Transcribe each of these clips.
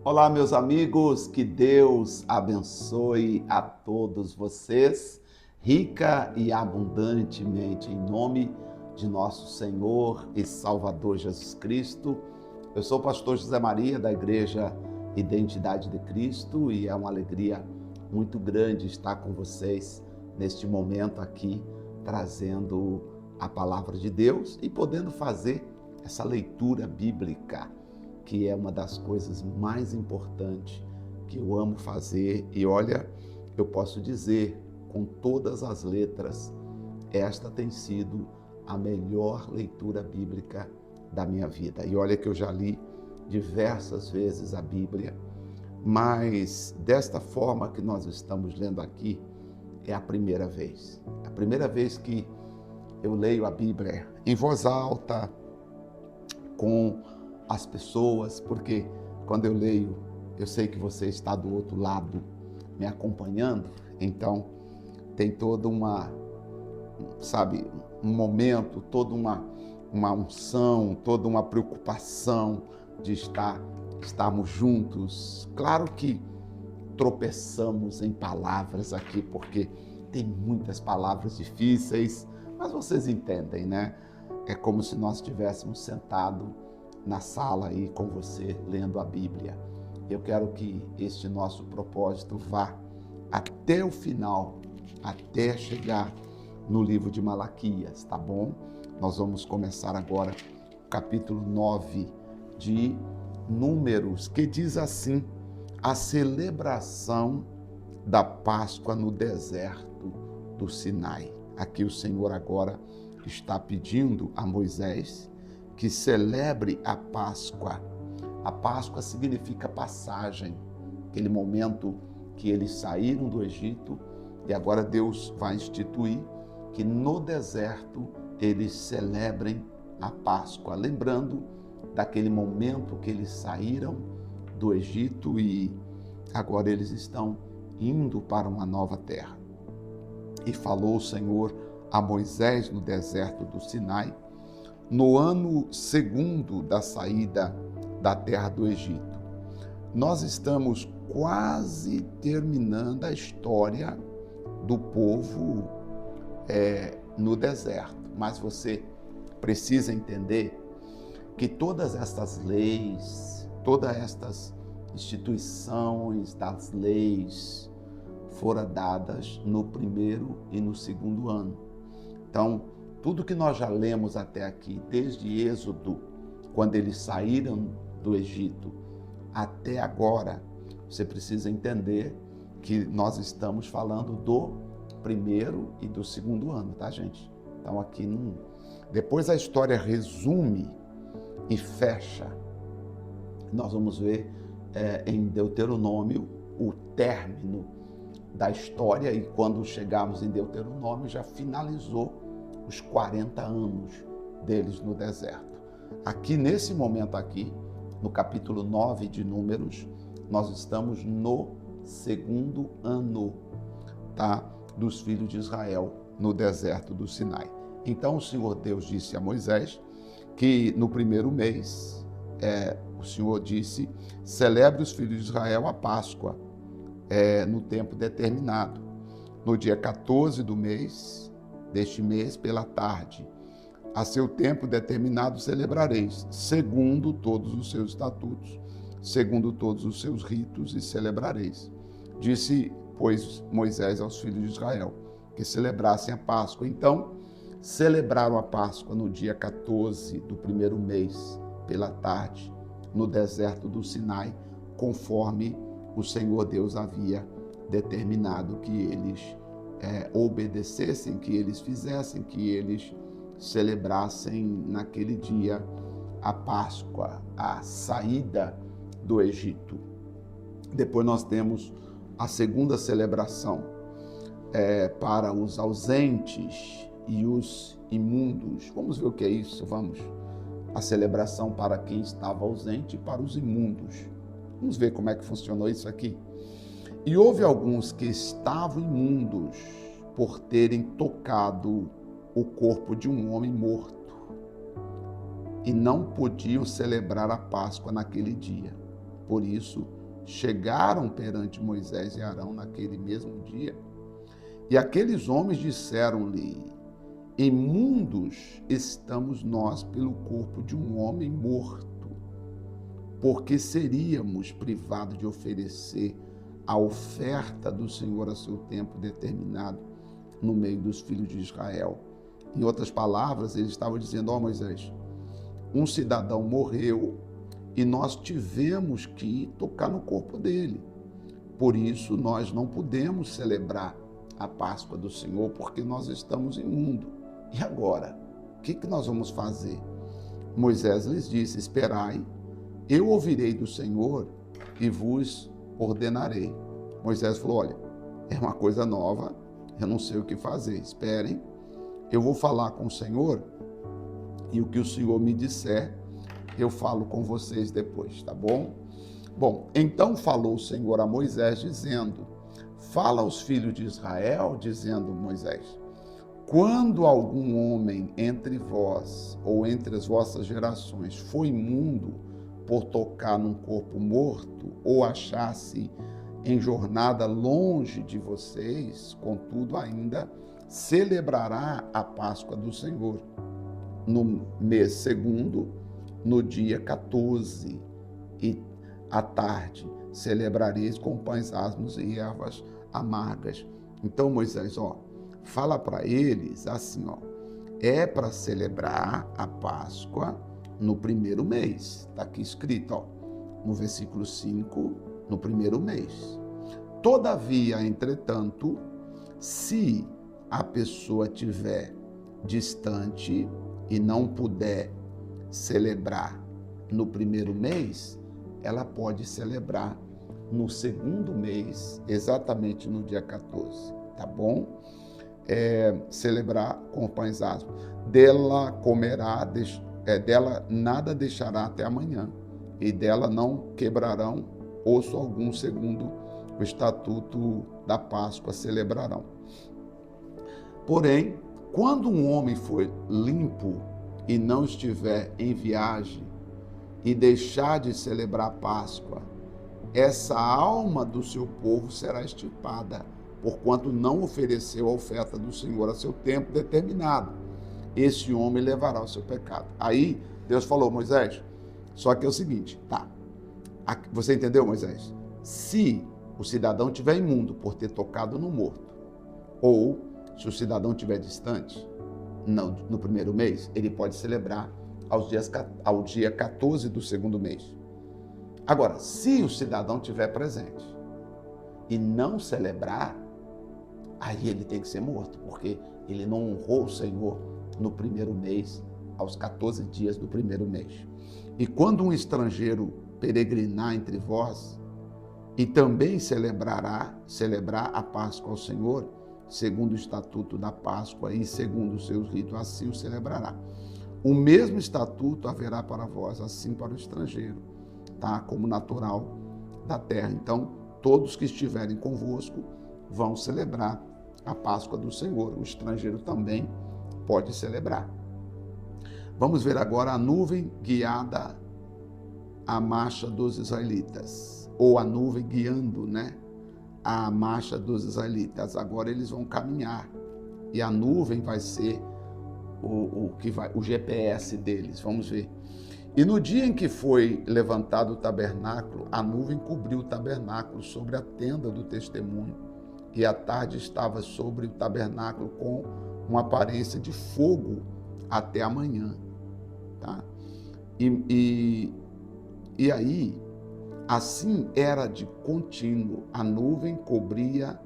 Olá, meus amigos, que Deus abençoe a todos vocês, rica e abundantemente, em nome de nosso Senhor e Salvador Jesus Cristo. Eu sou o pastor José Maria, da Igreja Identidade de Cristo, e é uma alegria muito grande estar com vocês neste momento aqui, trazendo a palavra de Deus e podendo fazer essa leitura bíblica, que é uma das coisas mais importantes que eu amo fazer. E olha, eu posso dizer com todas as letras, esta tem sido a melhor leitura bíblica da minha vida. E olha que eu já li diversas vezes a Bíblia, mas desta forma que nós estamos lendo aqui, é a primeira vez. A primeira vez que eu leio a Bíblia em voz alta, com as pessoas, porque quando eu leio, eu sei que você está do outro lado me acompanhando, então tem toda um momento, toda uma unção, toda uma preocupação de estarmos juntos. Claro que tropeçamos em palavras aqui, porque tem muitas palavras difíceis, mas vocês entendem, né? É como se nós estivéssemos sentados na sala aí com você, lendo a Bíblia. Eu quero que este nosso propósito vá até o final, até chegar no livro de Malaquias, tá bom? Nós vamos começar agora o capítulo 9 de Números, que diz assim: a celebração da Páscoa no deserto do Sinai. Aqui o Senhor agora está pedindo a Moisés que celebre a Páscoa. A Páscoa significa passagem, aquele momento que eles saíram do Egito e agora Deus vai instituir que no deserto eles celebrem a Páscoa, lembrando daquele momento que eles saíram do Egito e agora eles estão indo para uma nova terra. E falou o Senhor a Moisés no deserto do Sinai, no ano segundo da saída da terra do Egito. Nós estamos quase terminando a história do povo no deserto, mas você precisa entender que todas estas leis, todas estas instituições das leis foram dadas no primeiro e no segundo ano. Então, tudo que nós já lemos até aqui, desde Êxodo, quando eles saíram do Egito, até agora, você precisa entender que nós estamos falando do primeiro e do segundo ano, tá, gente? Então, aqui depois a história resume e fecha. Nós vamos ver em Deuteronômio o término da história, e quando chegarmos em Deuteronômio já finalizou os 40 anos deles no deserto. Aqui nesse momento aqui, no capítulo 9 de Números, nós estamos no segundo ano, tá, dos filhos de Israel no deserto do Sinai. Então o Senhor Deus disse a Moisés que no primeiro mês, o Senhor disse, celebre os filhos de Israel a Páscoa, no tempo determinado, no dia 14 do mês, deste mês, pela tarde. A seu tempo determinado celebrareis, segundo todos os seus estatutos, segundo todos os seus ritos, e celebrareis. Disse, pois, Moisés aos filhos de Israel, que celebrassem a Páscoa. Então, celebraram a Páscoa no dia 14 do primeiro mês, pela tarde, no deserto do Sinai, conforme o Senhor Deus havia determinado que eles obedecessem, que eles fizessem, que eles celebrassem naquele dia a Páscoa, a saída do Egito. Depois nós temos a segunda celebração para os ausentes e os imundos. Vamos ver o que é isso? Vamos. A celebração para quem estava ausente e para os imundos. Vamos ver como é que funcionou isso aqui. E houve alguns que estavam imundos por terem tocado o corpo de um homem morto e não podiam celebrar a Páscoa naquele dia. Por isso, chegaram perante Moisés e Arão naquele mesmo dia, e aqueles homens disseram-lhe: imundos estamos nós pelo corpo de um homem morto, porque seríamos privados de oferecer a oferta do Senhor a seu tempo determinado no meio dos filhos de Israel. Em outras palavras, ele estava dizendo: ó Moisés, um cidadão morreu e nós tivemos que tocar no corpo dele. Por isso, nós não podemos celebrar a Páscoa do Senhor, porque nós estamos imundos. E agora? O que nós vamos fazer? Moisés lhes disse: esperai, eu ouvirei do Senhor e vos ordenarei. Moisés falou: olha, é uma coisa nova, eu não sei o que fazer, esperem, eu vou falar com o Senhor e o que o Senhor me disser, eu falo com vocês depois, tá bom? Bom, então falou o Senhor a Moisés, dizendo: fala aos filhos de Israel, dizendo Moisés: quando algum homem entre vós ou entre as vossas gerações for imundo por tocar num corpo morto ou achar-se em jornada longe de vocês, contudo ainda celebrará a Páscoa do Senhor no mês segundo, no dia 14, e à tarde celebrareis com pães asmos e ervas amargas. Então Moisés, fala para eles assim, é para celebrar a Páscoa no primeiro mês. Está aqui escrito, no versículo 5, no primeiro mês. Todavia, entretanto, se a pessoa estiver distante e não puder celebrar no primeiro mês, ela pode celebrar no segundo mês, exatamente no dia 14, tá bom? Celebrar com pães asmos. Dela comerá, dela nada deixará até amanhã, e dela não quebrarão osso algum, segundo o estatuto da Páscoa celebrarão. Porém, quando um homem for limpo e não estiver em viagem e deixar de celebrar a Páscoa, essa alma do seu povo será extirpada, porquanto não ofereceu a oferta do Senhor a seu tempo determinado. Esse homem levará o seu pecado. Aí Deus falou: Moisés, só que é o seguinte, tá? Você entendeu, Moisés? Se o cidadão estiver imundo por ter tocado no morto, ou se o cidadão estiver distante, no primeiro mês, ele pode celebrar ao dia 14 do segundo mês. Agora, se o cidadão estiver presente e não celebrar, aí ele tem que ser morto, porque ele não honrou o Senhor no primeiro mês, aos 14 dias do primeiro mês. E quando um estrangeiro peregrinar entre vós e também celebrar a Páscoa ao Senhor, segundo o estatuto da Páscoa e segundo os seus ritos, assim o celebrará. O mesmo estatuto haverá para vós, assim para o estrangeiro, tá? Como natural da terra. Então, todos que estiverem convosco vão celebrar a Páscoa do Senhor. O estrangeiro também pode celebrar. Vamos ver agora a nuvem guiada à marcha dos israelitas, ou a nuvem guiando, a marcha dos israelitas. Agora eles vão caminhar e a nuvem vai ser o GPS deles. Vamos ver. E no dia em que foi levantado o tabernáculo, a nuvem cobriu o tabernáculo sobre a tenda do testemunho, e à tarde estava sobre o tabernáculo com uma aparência de fogo até amanhã. Tá? E aí, assim era de contínuo, a nuvem cobria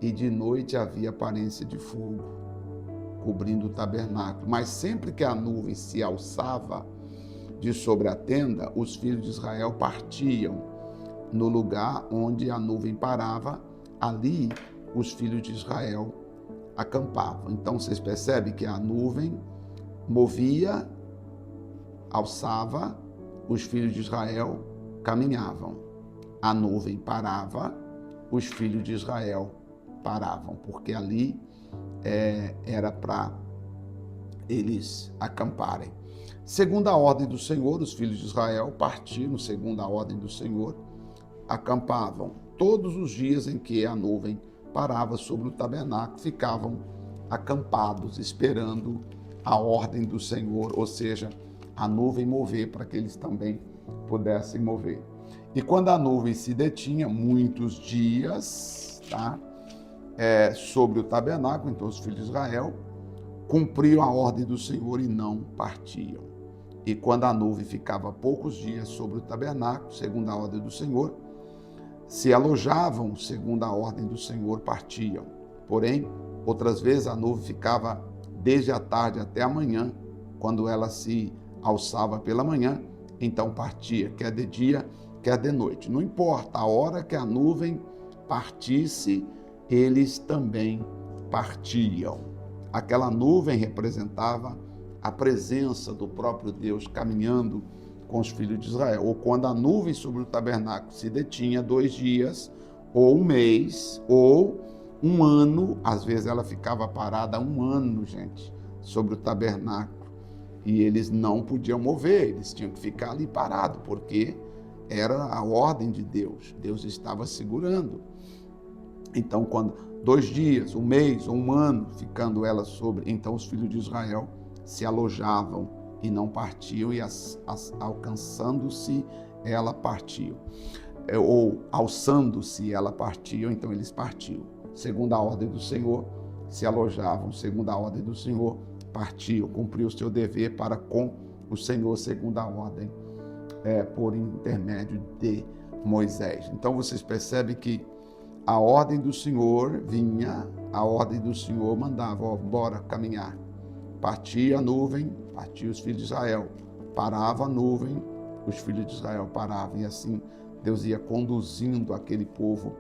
e de noite havia aparência de fogo, cobrindo o tabernáculo. Mas sempre que a nuvem se alçava de sobre a tenda, os filhos de Israel partiam no lugar onde a nuvem parava, ali os filhos de Israel acampavam. Então vocês percebem que a nuvem movia, alçava, os filhos de Israel caminhavam. A nuvem parava, os filhos de Israel paravam, porque ali era para eles acamparem. Segundo a ordem do Senhor, os filhos de Israel partiram, segundo a ordem do Senhor, acampavam. Todos os dias em que a nuvem parava sobre o tabernáculo, ficavam acampados, esperando a ordem do Senhor, ou seja, a nuvem mover para que eles também pudessem mover. E quando a nuvem se detinha, muitos dias, sobre o tabernáculo, então os filhos de Israel cumpriam a ordem do Senhor e não partiam. E quando a nuvem ficava poucos dias sobre o tabernáculo, segundo a ordem do Senhor, se alojavam, segundo a ordem do Senhor, partiam. Porém, outras vezes a nuvem ficava desde a tarde até a manhã, quando ela se alçava pela manhã, então partia, quer de dia, quer de noite. Não importa, a hora que a nuvem partisse, eles também partiam. Aquela nuvem representava a presença do próprio Deus caminhando com os filhos de Israel. Ou quando a nuvem sobre o tabernáculo se detinha 2 dias, ou 1 mês, ou 1 ano, às vezes ela ficava parada 1 ano, gente, sobre o tabernáculo. E eles não podiam mover, eles tinham que ficar ali parado, porque era a ordem de Deus. Deus estava segurando. Então, quando 2 dias, 1 mês ou 1 ano, ficando ela sobre, então os filhos de Israel se alojavam e não partiam, e alcançando-se, ela partiu. Ou alçando-se, ela partiu, então eles partiam. Segundo a ordem do Senhor, se alojavam. Segundo a ordem do Senhor, partiu, cumpriu o seu dever para com o Senhor, segundo a ordem, por intermédio de Moisés. Então vocês percebem que a ordem do Senhor vinha, a ordem do Senhor mandava, bora caminhar. Partia a nuvem, partia os filhos de Israel. Parava a nuvem, os filhos de Israel paravam. E assim Deus ia conduzindo aquele povo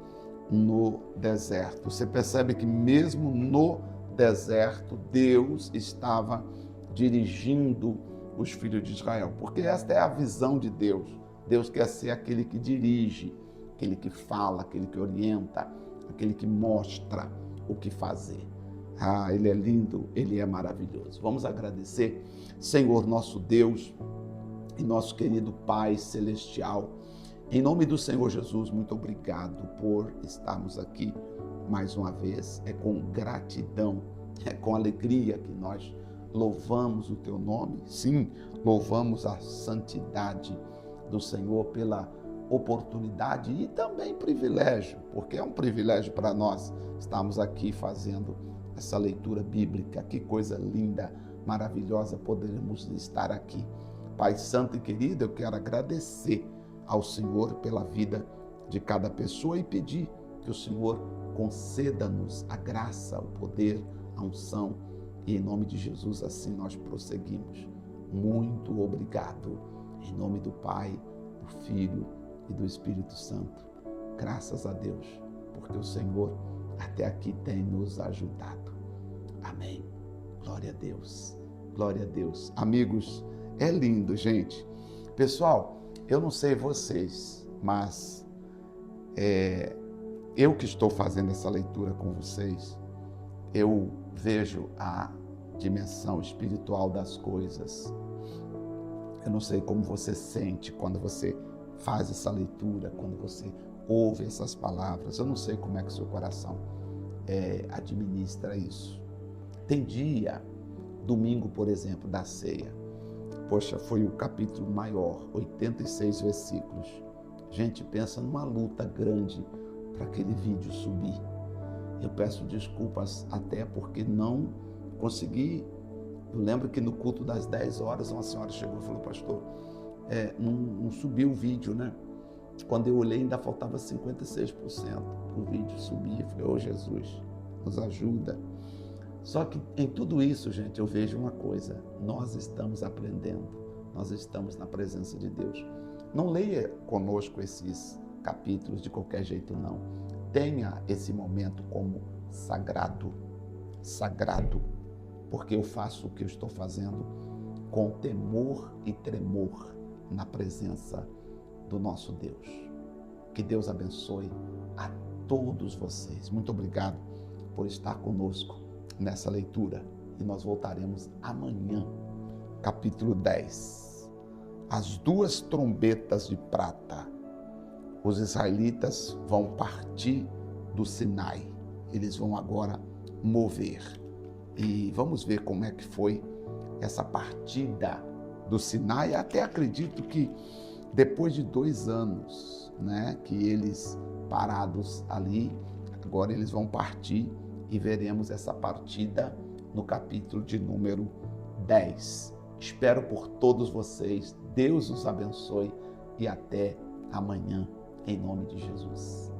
no deserto. Você percebe que mesmo no deserto, Deus estava dirigindo os filhos de Israel, porque esta é a visão de Deus. Deus quer ser aquele que dirige, aquele que fala, aquele que orienta, aquele que mostra o que fazer. Ele é lindo, Ele é maravilhoso. Vamos agradecer, Senhor nosso Deus e nosso querido Pai Celestial. Em nome do Senhor Jesus, muito obrigado por estarmos aqui mais uma vez. É com gratidão, é com alegria que nós louvamos o Teu nome. Sim, louvamos a santidade do Senhor pela oportunidade e também privilégio, porque é um privilégio para nós estarmos aqui fazendo essa leitura bíblica. Que coisa linda, maravilhosa poderemos estar aqui. Pai Santo e querido, eu quero agradecer ao Senhor pela vida de cada pessoa e pedir que o Senhor conceda-nos a graça, o poder, a unção, e em nome de Jesus assim nós prosseguimos. Muito obrigado. Em nome do Pai, do Filho e do Espírito Santo. Graças a Deus, porque o Senhor até aqui tem nos ajudado. Amém. Glória a Deus. Glória a Deus. Amigos, é lindo, gente. Pessoal, eu não sei vocês, mas eu que estou fazendo essa leitura com vocês, eu vejo a dimensão espiritual das coisas. Eu não sei como você sente quando você faz essa leitura, quando você ouve essas palavras. Eu não sei como é que o seu coração administra isso. Tem dia, domingo, por exemplo, da ceia. Poxa, foi o capítulo maior, 86 versículos. Gente, pensa numa luta grande para aquele vídeo subir. Eu peço desculpas até porque não consegui. Eu lembro que no culto das 10 horas, uma senhora chegou e falou: pastor, não subiu o vídeo, né? Quando eu olhei, ainda faltava 56% para o vídeo subir. Eu falei: ô Jesus, nos ajuda. Só que em tudo isso, gente, eu vejo uma coisa: nós estamos aprendendo, nós estamos na presença de Deus. Não leia conosco esses capítulos de qualquer jeito, não. Tenha esse momento como sagrado, porque eu faço o que eu estou fazendo com temor e tremor na presença do nosso Deus. Que Deus abençoe a todos vocês. Muito obrigado por estar conosco nessa leitura. E nós voltaremos amanhã capítulo 10. As duas trombetas de prata. Os israelitas vão partir do Sinai. Eles vão agora mover. E vamos ver como é que foi essa partida do Sinai. Até acredito que depois de 2 anos, né, que eles parados ali, agora eles vão partir e veremos essa partida no capítulo de número 10. Espero por todos vocês. Deus os abençoe e até amanhã, em nome de Jesus.